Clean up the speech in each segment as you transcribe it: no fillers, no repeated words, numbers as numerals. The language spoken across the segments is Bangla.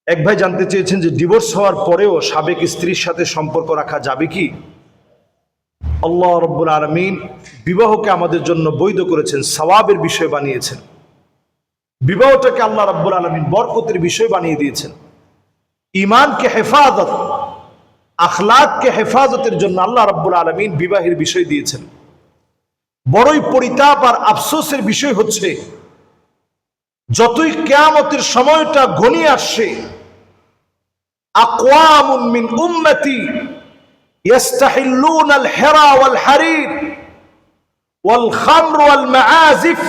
এক ভাই জানতে চেয়েছেন যে ডিভোর্স হওয়ার পরেও সাবেক স্ত্রীর সাথে সম্পর্ক রাখা যাবে কি? আল্লাহ রাব্বুল আলামিন বিবাহকে আমাদের জন্য বৈধ করেছেন, সওয়াবের বিষয় বানিয়েছেন। বিবাহটাকে আল্লাহ রাব্বুল আলামিন বরকতের বিষয় বানিয়ে দিয়েছেন। ঈমানকে হেফাজত, আখলাককে হেফাজতের জন্য আল্লাহ রাব্বুল আলামিন বিবাহের বিষয় দিয়েছেন। বড়ই পরিতাপ আর আফসোসের বিষয় হচ্ছে, যতই কিয়ামতের সময়টা ঘনিয়ে আসছে, আকওয়ামুন মিন উম্মতি ইয়াস্তাহিল্লুনাল হিরা ওয়াল হারির ওয়াল খামর ওয়াল মাআজিফ,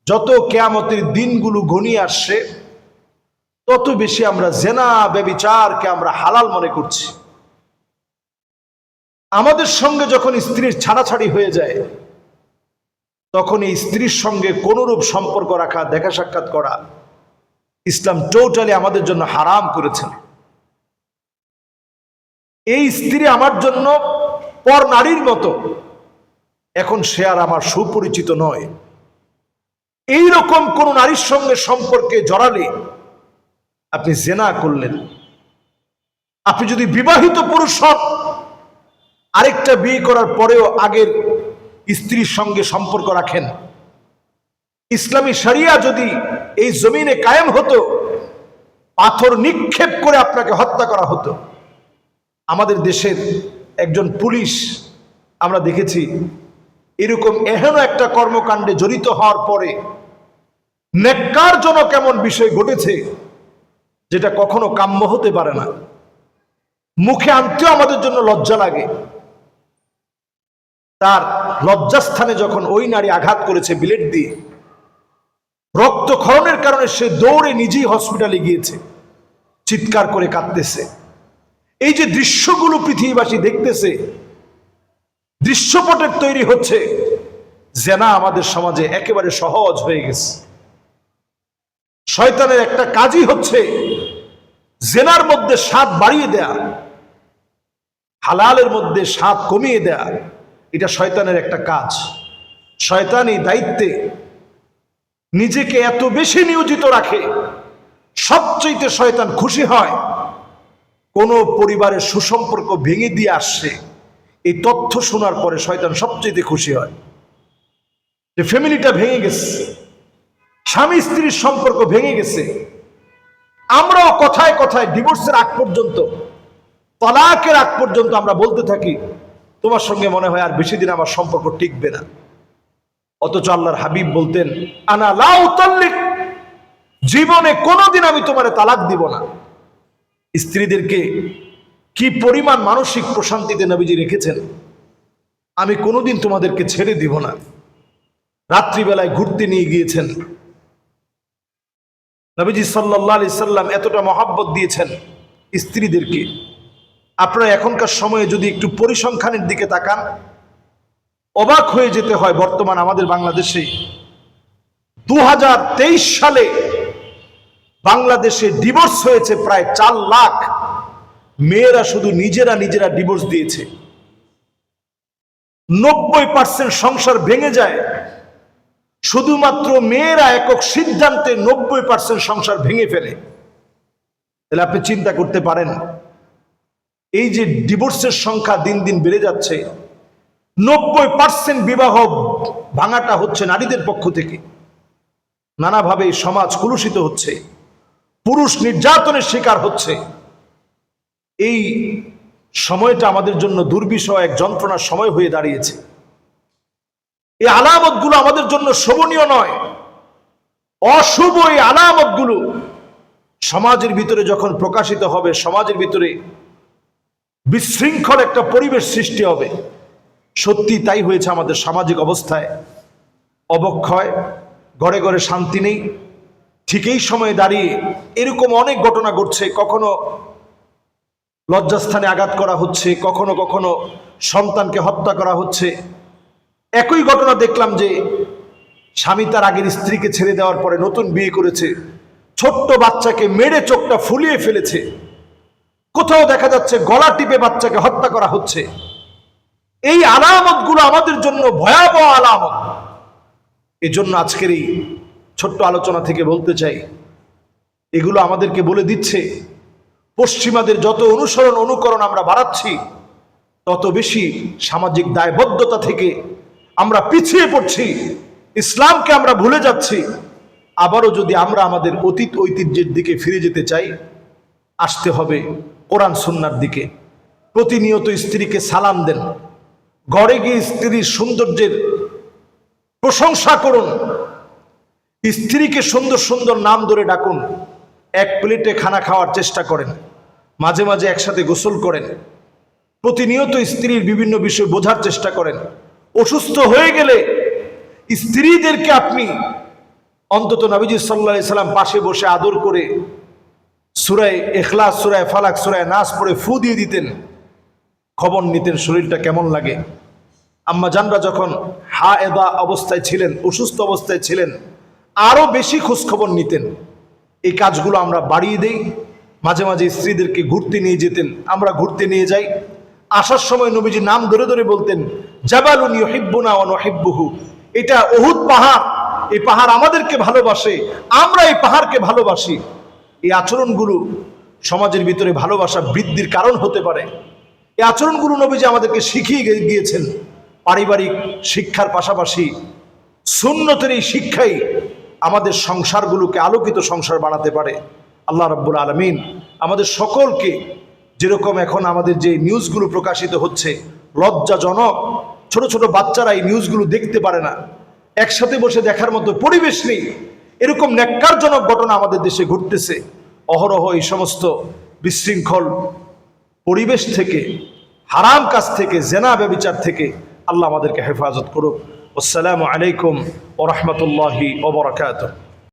যত কিয়ামতের দিনগুলো ঘনিয়ে আসছে তত বেশি আমরা জেনা ব্যভিচারকে আমরা হালাল মনে করছি। আমাদের সঙ্গে যখন স্ত্রীর ছাড়াছাড়ি হয়ে যায়, তখন এই স্ত্রীর সঙ্গে কোনরূপ সম্পর্ক রাখা, দেখা সাক্ষাৎ করা ইসলাম টোটালি আমাদের জন্য হারাম করেছেন। এই স্ত্রী আমার জন্য পর নারীর মতো, এখন সে আর আমার সুপরিচিত নয়। এই রকম কোন নারীর সঙ্গে সম্পর্কে জড়ালে আপনি জেনা করলেন। আপনি যদি বিবাহিত পুরুষ হন, আরেকটা বিয়ে করার পরেও আগের স্ত্রীর সঙ্গে সম্পর্ক রাখেন, ইসলামী শরিয়া যদি এই জমিনে কায়েম হতো, পাথর নিক্ষেপ করে আপনাকে হত্যা করা হতো। আমাদের দেশের একজন পুলিশ আমরা দেখেছি এরকম এহেন একটা কর্মকাণ্ডে জড়িত হওয়ার পরে নেক্কারজনক এমন বিষয় ঘটেছে যেটা কখনো কাম্য হতে পারে না। মুখে আনতেও আমাদের জন্য লজ্জা লাগে। তার লজ্জাস্থানে যখন ওই নারী আঘাত করেছে বিলেট দিয়ে, রক্তক্ষরণের কারণে সে দৌড়ে নিজেই হসপিটালে গিয়েছে, চিৎকার করে কাঁদতেছে। এই যে দৃশ্যগুলো পৃথিবীবাসী দেখতেছে, দৃশ্যপটের তৈরি হচ্ছে, জেনা আমাদের সমাজে একেবারে সহজ হয়ে গেছে। শয়তানের একটা কাজই হচ্ছে জেনার মধ্যে স্বাদ বাড়িয়ে দেয়া, হালালের মধ্যে স্বাদ কমিয়ে দেয়া। এটা শয়তানের একটা কাজ। শয়তান এই দায়িত্বে নিজেকে এত বেশি নিয়োজিত রাখে, সবচেয়ে শয়তান খুশি হয় কোন পরিবারের সুসম্পর্ক ভেঙে দিয়ে আসছে, এই তথ্য শোনার পরে শয়তান সবচেয়ে খুশি হয় যে ফ্যামিলিটা ভেঙে গেছে, স্বামী স্ত্রীর সম্পর্ক ভেঙে গেছে। আমরাও কথায় কথায় ডিভোর্সের আগ পর্যন্ত, তালাকের আগ পর্যন্ত আমরা বলতে থাকি, তোমার সঙ্গে মনে হয় আর বেশি দিন আমার সম্পর্ক টিকবে না। অথচ আল্লাহর হাবিব বলতেন, আনা লা উতাল্লিক, জীবনে কোনোদিন আমি তোমারে তালাক দিব না। স্ত্রীদেরকে কি পরিমাণ মানসিক প্রশান্তিতে নবীজি রেখেছেন, আমি কোনোদিন তোমাদেরকে ছেড়ে দিব না। রাত্রিবেলায় ঘুরতে নিয়ে গিয়েছেন নবীজি সাল্লাল্লাহু আলাইহি সাল্লাম, এতটা মহব্বত দিয়েছেন স্ত্রীদেরকে। আপনারা এখনকার সময়ে যদি একটু পরিসংখ্যানের দিকে তাকান, অবাক হয়ে যেতে হয়। বর্তমান আমাদের বাংলাদেশে 2023 সালে বাংলাদেশে ডিভোর্স হয়েছে প্রায় 4 লাখ। মেয়েরা শুধু নিজেরা ডিভোর্স দিয়েছে। 90% সংসার ভেঙে যায় শুধুমাত্র মেয়েরা একক সিদ্ধান্তে। 90% সংসার ভেঙে ফেলে। তাহলে আপনি চিন্তা করতে পারেন, এই যে ডিভোর্সের সংখ্যা দিন দিন বেড়ে যাচ্ছে, 90% বিবাহ ভাঙাটা হচ্ছে নারীদের পক্ষ থেকে। নানাভাবে সমাজ কলুষিত হচ্ছে, পুরুষ নির্যাতনের শিকার হচ্ছে। এই সময়টা আমাদের জন্য দুর্বিষহ এক যন্ত্রণার সময় হয়ে দাঁড়িয়েছে। এই আলামতগুলো আমাদের জন্য শোভনীয় নয়, অশুভ। এই আলামতগুলো সমাজের ভিতরে যখন প্রকাশিত হবে, সমাজের ভিতরে বিশৃঙ্খল একটা পরিবেশ সৃষ্টি হবে। সত্যি তাই হয়েছে আমাদের সামাজিক অবস্থায়। অবক্ষয়, ঘরে ঘরে শান্তি নেই। ঠিক এই সময়ে দাঁড়িয়ে এরকম অনেক ঘটনা ঘটছে। কখনো লজ্জাস্থানে আঘাত করা হচ্ছে, কখনো কখনো সন্তানকে হত্যা করা হচ্ছে। একই ঘটনা দেখলাম যে স্বামী তার আগের স্ত্রীকে ছেড়ে দেওয়ার পরে নতুন বিয়ে করেছে, ছোট্ট বাচ্চাকে মেরে চোখটা ফুলিয়ে ফেলেছে। কোথাও দেখা যাচ্ছে গলা টিপে বাচ্চাকে হত্যা করা হচ্ছে। এই আলামতগুলো আমাদের জন্য ভয়াবহ আলামত। এজন্য আজকের এই ছোট্ট আলোচনা থেকে বলতে চাই, এগুলো আমাদেরকে বলে দিচ্ছে পশ্চিমাদের যত অনুসরণ অনুকরণ আমরা বাড়াচ্ছি, তত বেশি সামাজিক দায়বদ্ধতা থেকে আমরা পিছিয়ে পড়ছি, ইসলামকে আমরা ভুলে যাচ্ছি। আবারও যদি আমরা আমাদের অতীত ঐতিহ্যের দিকে ফিরে যেতে চাই, আসতে হবে কোরআন সুন্নাহর দিকে। প্রতিনিয়ত স্ত্রীকে সালাম দেন, ঘরে গিয়ে স্ত্রীর সৌন্দর্যের প্রশংসা করুন, স্ত্রীকে সুন্দর সুন্দর নাম ধরে ডাকুন, এক প্লেটে খানা খাওয়ার চেষ্টা করেন, মাঝে মাঝে একসাথে গোসল করেন, প্রতিনিয়ত স্ত্রীর বিভিন্ন বিষয় বোঝার চেষ্টা করেন। অসুস্থ হয়ে গেলে স্ত্রীদেরকে আপনি অন্তত নবীজি সাল্লাল্লাহু আলাইহি সাল্লাম পাশে বসে আদর করে সূরা ইখলাস, সূরা ফালাক, সূরা নাস পড়ে ফু দিয়ে দিতেন, খবর নিতেন শরীরটা কেমন লাগে। আম্মা জানরা যখন হায়েদা অবস্থায় ছিলেন, অসুস্থ অবস্থায় ছিলেন, আরো বেশি খোঁজখবর নিতেন। এই কাজগুলো আমরা বাড়িয়ে দেই। মাঝে মাঝে স্ত্রীদেরকে ঘুরতে নিয়ে যেতেন, আমরা ঘুরতে নিয়ে যাই। আসার সময় নবীজি নাম ধরে ধরে বলতেন, জাবালুন ইউহিব্বুনা ওয়া নুহিব্বুহু, এটা উহুদ পাহাড়, এই পাহাড় আমাদেরকে ভালোবাসে, আমরা এই পাহাড়কে ভালোবাসি। এই আচরণগুলো সমাজের ভিতরে ভালোবাসা বৃদ্ধির কারণ হতে পারে। এই আচরণগুলো নবীজি আমাদেরকে শিখিয়ে গিয়েছেন। পারিবারিক শিক্ষার পাশাপাশি সুন্নতের এই শিক্ষাই আমাদের সংসারগুলোকে আলোকিত সংসার বানাতে পারে। আল্লাহ রাব্বুল আলামিন আমাদের সকলকে, যেরকম এখন আমাদের যে নিউজগুলো প্রকাশিত হচ্ছে লজ্জাজনক, ছোট ছোট বাচ্চারা এই নিউজগুলো দেখতে পারে না, একসাথে বসে দেখার মতো পরিবেশ নেই, এরকম ন্যাক্কারজনক ঘটনা আমাদের দেশে ঘটতেছে অহরহ। এই সমস্ত বিশৃঙ্খল পরিবেশ থেকে, হারাম কাজ থেকে, জেনা ব্যভিচার থেকে আল্লাহ আমাদেরকে হেফাজত করুক। আসসালামু আলাইকুম ওয়া রাহমাতুল্লাহি ওয়া বারাকাতুহু।